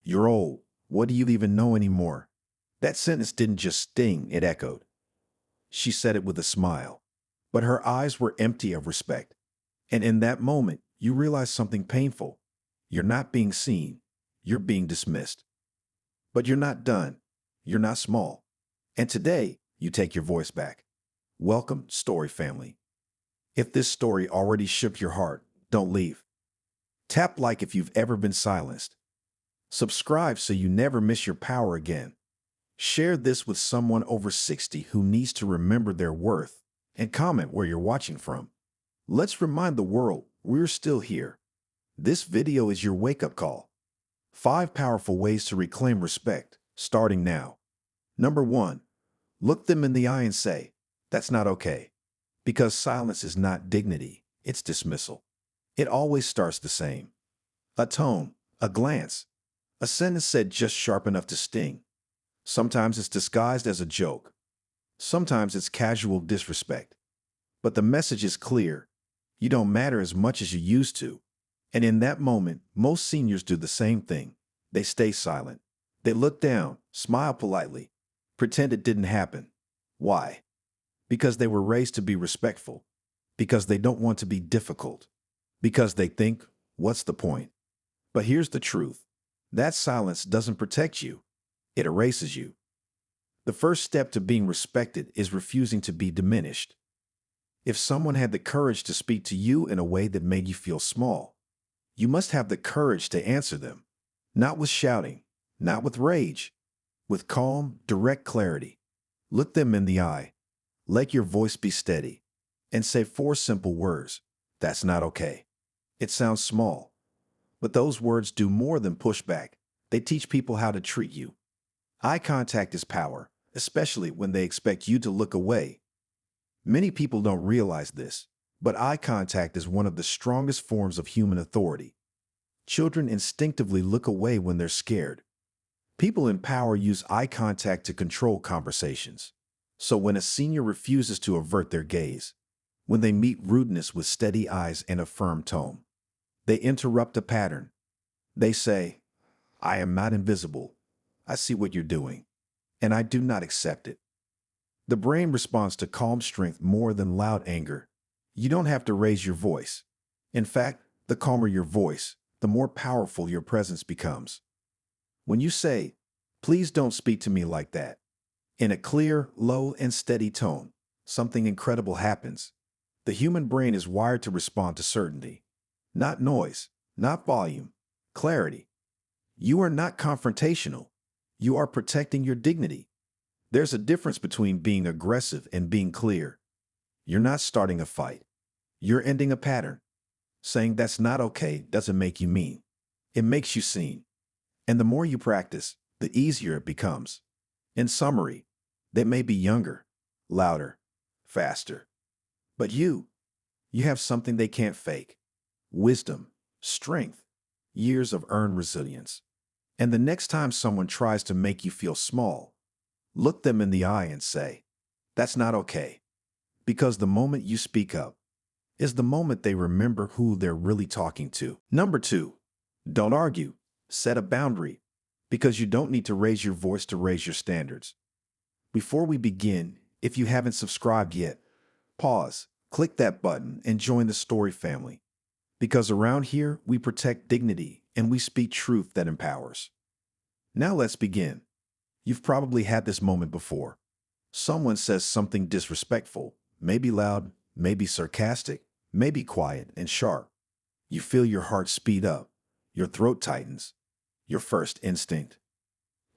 You're old. What do you even know anymore? That sentence didn't just sting, it echoed. She said it with a smile, but her eyes were empty of respect. And in that moment, you realize something painful. You're not being seen. You're being dismissed. But you're not done. You're not small. And today, you take your voice back. Welcome, story family. If this story already shook your heart, don't leave. Tap like if you've ever been silenced. Subscribe so you never miss your power again. Share this with someone over 60 who needs to remember their worth, and comment where you're watching from. Let's remind the world we're still here. This video is your wake-up call. 5 powerful ways to reclaim respect, starting now. Number 1. Look them in the eye and say, "That's not okay." Because silence is not dignity, it's dismissal. It always starts the same. A tone, a glance, a sentence said just sharp enough to sting. Sometimes it's disguised as a joke. Sometimes it's casual disrespect. But the message is clear. You don't matter as much as you used to. And in that moment, most seniors do the same thing. They stay silent. They look down, smile politely, pretend it didn't happen. Why? Because they were raised to be respectful. Because they don't want to be difficult. Because they think, what's the point? But here's the truth. That silence doesn't protect you. It erases you. The first step to being respected is refusing to be diminished. If someone had the courage to speak to you in a way that made you feel small, you must have the courage to answer them. Not with shouting, not with rage, with calm, direct clarity. Look them in the eye. Let your voice be steady. And say 4 simple words. That's not okay. It sounds small, but those words do more than push back. They teach people how to treat you. Eye contact is power, especially when they expect you to look away. Many people don't realize this, but eye contact is one of the strongest forms of human authority. Children instinctively look away when they're scared. People in power use eye contact to control conversations. So when a senior refuses to avert their gaze, when they meet rudeness with steady eyes and a firm tone, they interrupt a pattern. They say, "I am not invisible. I see what you're doing, and I do not accept it." The brain responds to calm strength more than loud anger. You don't have to raise your voice. In fact, the calmer your voice, the more powerful your presence becomes. When you say, "Please don't speak to me like that," in a clear, low, and steady tone, something incredible happens. The human brain is wired to respond to certainty. Not noise, not volume, clarity. You are not confrontational. You are protecting your dignity. There's a difference between being aggressive and being clear. You're not starting a fight. You're ending a pattern. Saying "that's not okay" doesn't make you mean. It makes you seen. And the more you practice, the easier it becomes. In summary, they may be younger, louder, faster. But you have something they can't fake. Wisdom, strength, years of earned resilience. And the next time someone tries to make you feel small, look them in the eye and say, "That's not okay." Because the moment you speak up is the moment they remember who they're really talking to. Number 2, don't argue. Set a boundary. Because you don't need to raise your voice to raise your standards. Before we begin, if you haven't subscribed yet, pause, click that button, and join the story family. Because around here, we protect dignity and we speak truth that empowers. Now let's begin. You've probably had this moment before. Someone says something disrespectful, maybe loud, maybe sarcastic, maybe quiet and sharp. You feel your heart speed up, your throat tightens. Your first instinct: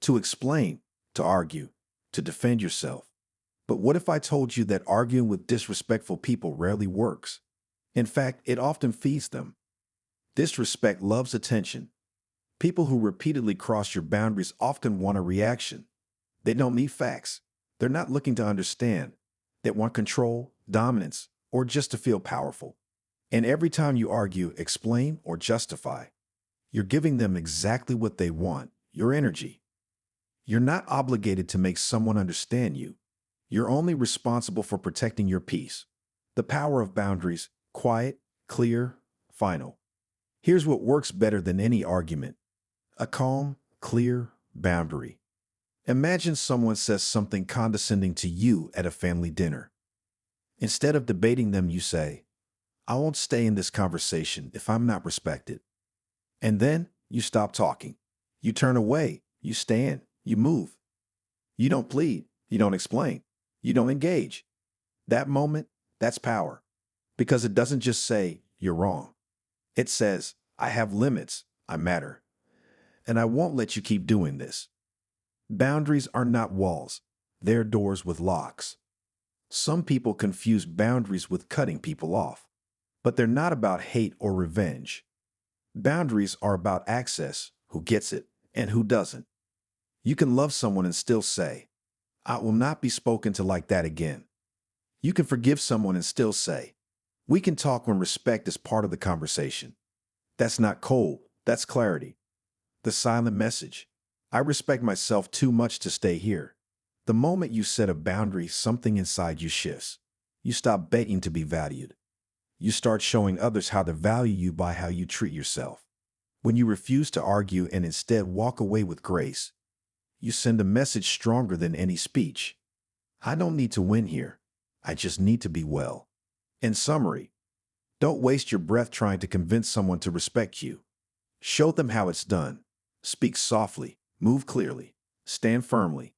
to explain, to argue, to defend yourself. But what if I told you that arguing with disrespectful people rarely works? In fact, it often feeds them. Disrespect loves attention. People who repeatedly cross your boundaries often want a reaction. They don't need facts. They're not looking to understand. They want control, dominance, or just to feel powerful. And every time you argue, explain, or justify, you're giving them exactly what they want, your energy. You're not obligated to make someone understand you. You're only responsible for protecting your peace. The power of boundaries: quiet, clear, final. Here's what works better than any argument: a calm, clear boundary. Imagine someone says something condescending to you at a family dinner. Instead of debating them, you say, I won't stay in this conversation if I'm not respected. And then you stop talking. You turn away. You stand. You move. You don't plead. You don't explain. You don't engage. That moment, that's power. Because it doesn't just say, you're wrong. It says, I have limits. I matter. And I won't let you keep doing this. Boundaries are not walls. They're doors with locks. Some people confuse boundaries with cutting people off. But they're not about hate or revenge. Boundaries are about access, who gets it and who doesn't. You can love someone and still say, I will not be spoken to like that again. You can forgive someone and still say, we can talk when respect is part of the conversation. That's not cold, that's clarity. The silent message. I respect myself too much to stay here. The moment you set a boundary, something inside you shifts. You stop begging to be valued. You start showing others how to value you by how you treat yourself. When you refuse to argue and instead walk away with grace, you send a message stronger than any speech. I don't need to win here. I just need to be well. In summary, don't waste your breath trying to convince someone to respect you. Show them how it's done. Speak softly, move clearly, stand firmly.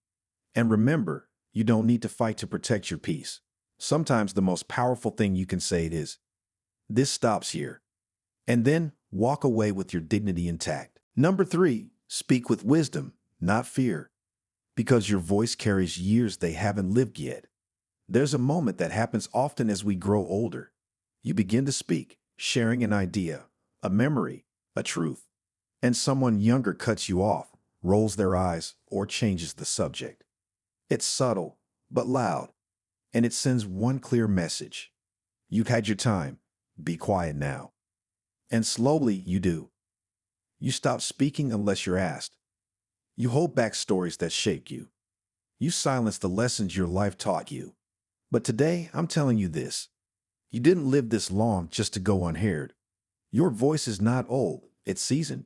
And remember, you don't need to fight to protect your peace. Sometimes the most powerful thing you can say is, this stops here. And then walk away with your dignity intact. Number 3, speak with wisdom, not fear. Because your voice carries years they haven't lived yet. There's a moment that happens often as we grow older. You begin to speak, sharing an idea, a memory, a truth. And someone younger cuts you off, rolls their eyes, or changes the subject. It's subtle, but loud. And it sends one clear message. You've had your time. Be quiet now. And slowly you do. You stop speaking unless you're asked. You hold back stories that shaped you. You silence the lessons your life taught you. But today, I'm telling you this. You didn't live this long just to go unheard. Your voice is not old, it's seasoned.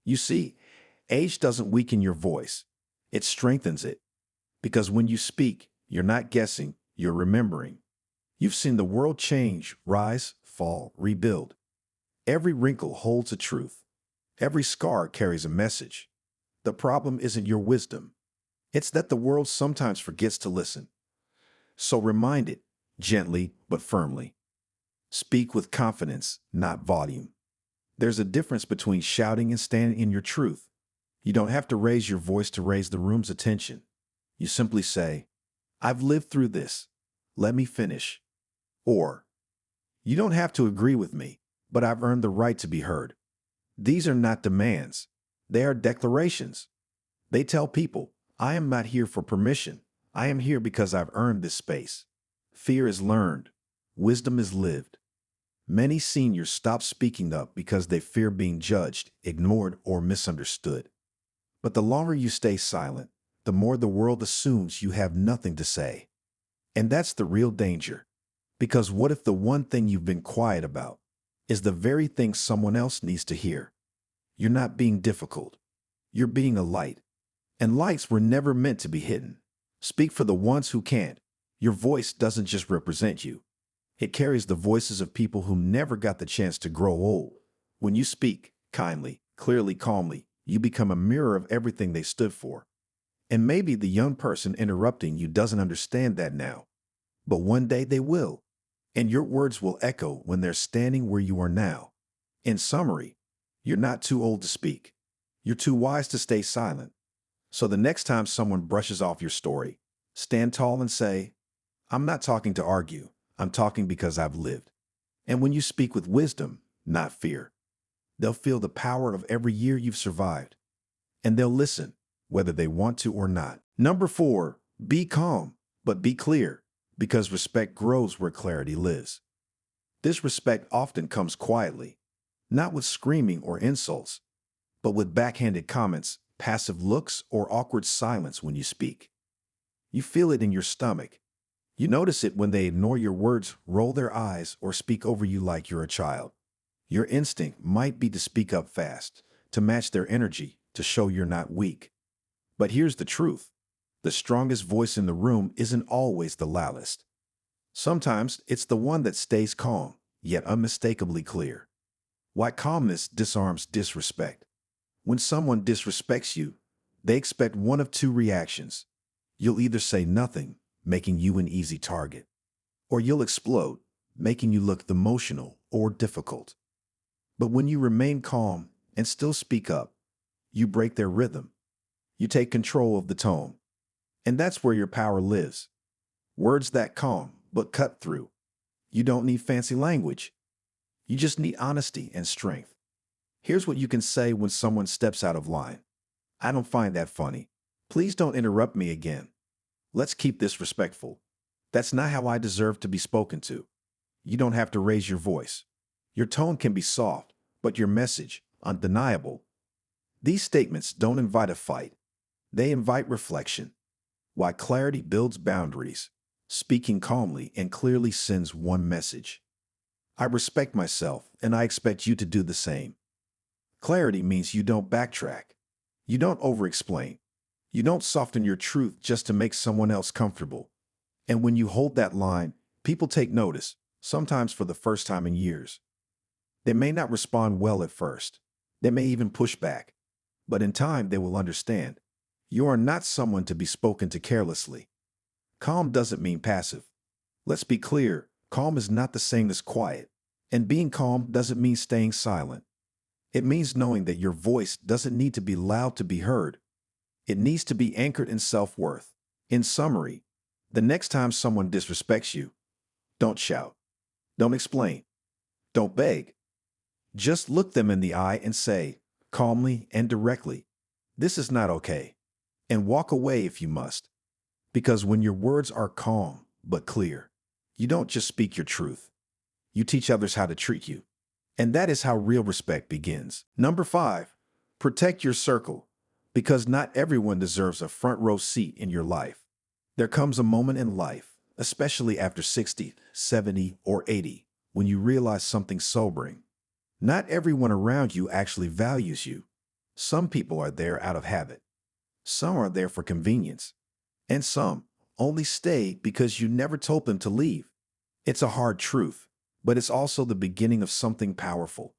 You see, age doesn't weaken your voice. It strengthens it. Because when you speak, you're not guessing, you're remembering. You've seen the world change, rise, fall, rebuild. Every wrinkle holds a truth. Every scar carries a message. The problem isn't your wisdom. It's that the world sometimes forgets to listen. So remind it, gently but firmly. Speak with confidence, not volume. There's a difference between shouting and standing in your truth. You don't have to raise your voice to raise the room's attention. You simply say, I've lived through this. Let me finish. Or, you don't have to agree with me, but I've earned the right to be heard. These are not demands. They are declarations. They tell people, I am not here for permission. I am here because I've earned this space. Fear is learned. Wisdom is lived. Many seniors stop speaking up because they fear being judged, ignored, or misunderstood. But the longer you stay silent, the more the world assumes you have nothing to say. And that's the real danger. Because what if the one thing you've been quiet about is the very thing someone else needs to hear? You're not being difficult. You're being a light. And lights were never meant to be hidden. Speak for the ones who can't. Your voice doesn't just represent you. It carries the voices of people who never got the chance to grow old. When you speak, kindly, clearly, calmly, you become a mirror of everything they stood for. And maybe the young person interrupting you doesn't understand that now. But one day they will. And your words will echo when they're standing where you are now. In summary, you're not too old to speak. You're too wise to stay silent. So the next time someone brushes off your story, stand tall and say, I'm not talking to argue. I'm talking because I've lived. And when you speak with wisdom, not fear, they'll feel the power of every year you've survived. And they'll listen, whether they want to or not. Number 4, be calm, but be clear, because respect grows where clarity lives. This respect often comes quietly, not with screaming or insults, but with backhanded comments, passive looks, or awkward silence when you speak. You feel it in your stomach. You notice it when they ignore your words, roll their eyes, or speak over you like you're a child. Your instinct might be to speak up fast, to match their energy, to show you're not weak. But here's the truth. The strongest voice in the room isn't always the loudest. Sometimes it's the one that stays calm, yet unmistakably clear. Why calmness disarms disrespect. When someone disrespects you, they expect one of two reactions. You'll either say nothing, making you an easy target, or you'll explode, making you look emotional or difficult. But when you remain calm and still speak up, you break their rhythm. You take control of the tone. And that's where your power lives. Words that calm, but cut through. You don't need fancy language. You just need honesty and strength. Here's what you can say when someone steps out of line. I don't find that funny. Please don't interrupt me again. Let's keep this respectful. That's not how I deserve to be spoken to. You don't have to raise your voice. Your tone can be soft, but your message, undeniable. These statements don't invite a fight. They invite reflection. Why clarity builds boundaries. Speaking calmly and clearly sends one message. I respect myself, and I expect you to do the same. Clarity means you don't backtrack. You don't over-explain. You don't soften your truth just to make someone else comfortable. And when you hold that line, people take notice, sometimes for the first time in years. They may not respond well at first. They may even push back. But in time, they will understand. You are not someone to be spoken to carelessly. Calm doesn't mean passive. Let's be clear, calm is not the same as quiet. And being calm doesn't mean staying silent. It means knowing that your voice doesn't need to be loud to be heard. It needs to be anchored in self-worth. In summary, the next time someone disrespects you, don't shout. Don't explain. Don't beg. Just look them in the eye and say, calmly and directly, this is not okay. And walk away if you must. Because when your words are calm but clear, you don't just speak your truth. You teach others how to treat you. And that is how real respect begins. Number 5, protect your circle. Because not everyone deserves a front row seat in your life. There comes a moment in life, especially after 60, 70, or 80, when you realize something sobering. Not everyone around you actually values you. Some people are there out of habit. Some are there for convenience. And some only stay because you never told them to leave. It's a hard truth, but it's also the beginning of something powerful.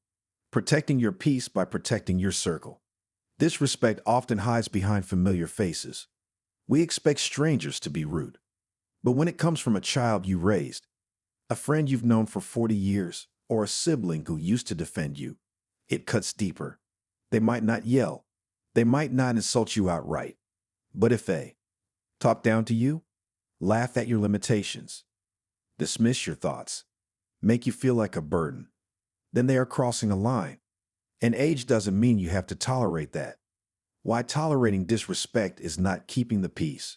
Protecting your peace by protecting your circle. Disrespect often hides behind familiar faces. We expect strangers to be rude. But when it comes from a child you raised, a friend you've known for 40 years, or a sibling who used to defend you, it cuts deeper. They might not yell. They might not insult you outright. But if they talk down to you, laugh at your limitations, dismiss your thoughts, make you feel like a burden, then they are crossing a line. And age doesn't mean you have to tolerate that. Why tolerating disrespect is not keeping the peace.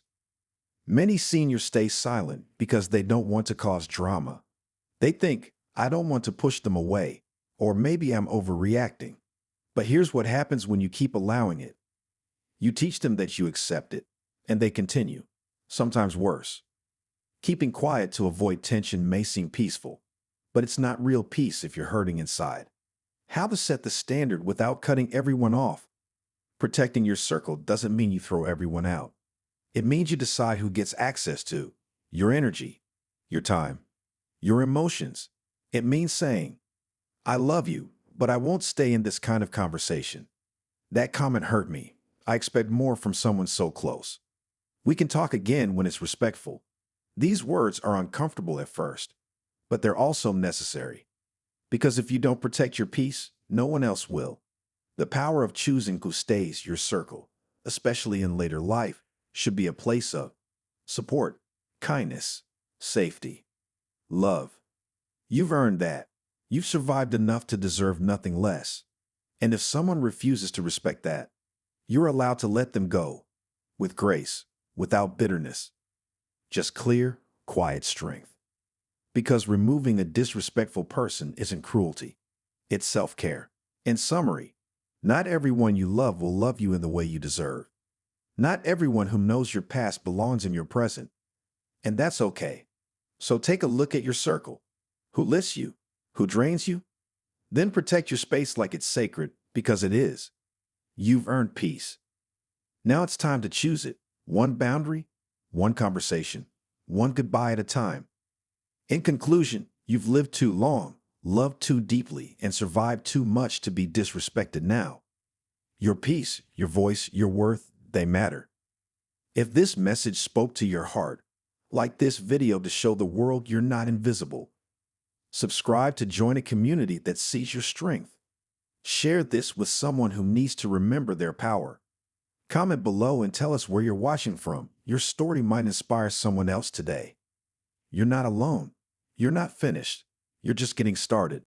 Many seniors stay silent because they don't want to cause drama. They think, I don't want to push them away, or maybe I'm overreacting. But here's what happens when you keep allowing it. You teach them that you accept it, and they continue, sometimes worse. Keeping quiet to avoid tension may seem peaceful, but it's not real peace if you're hurting inside. How to set the standard without cutting everyone off. Protecting your circle doesn't mean you throw everyone out. It means you decide who gets access to your energy, your time, your emotions. It means saying, I love you, but I won't stay in this kind of conversation. That comment hurt me. I expect more from someone so close. We can talk again when it's respectful. These words are uncomfortable at first, but they're also necessary. Because if you don't protect your peace, no one else will. The power of choosing who stays your circle, especially in later life, should be a place of support, kindness, safety, love. You've earned that. You've survived enough to deserve nothing less. And if someone refuses to respect that, you're allowed to let them go, with grace, without bitterness. Just clear, quiet strength. Because removing a disrespectful person isn't cruelty. It's self-care. In summary, not everyone you love will love you in the way you deserve. Not everyone who knows your past belongs in your present. And that's okay. So take a look at your circle. Who lifts you? Who drains you? Then protect your space like it's sacred, because it is. You've earned peace. Now it's time to choose it. One boundary, one conversation, one goodbye at a time. In conclusion, you've lived too long, loved too deeply, and survived too much to be disrespected now. Your peace, your voice, your worth, they matter. If this message spoke to your heart, like this video to show the world you're not invisible. Subscribe to join a community that sees your strength. Share this with someone who needs to remember their power. Comment below and tell us where you're watching from. Your story might inspire someone else today. You're not alone. You're not finished. You're just getting started.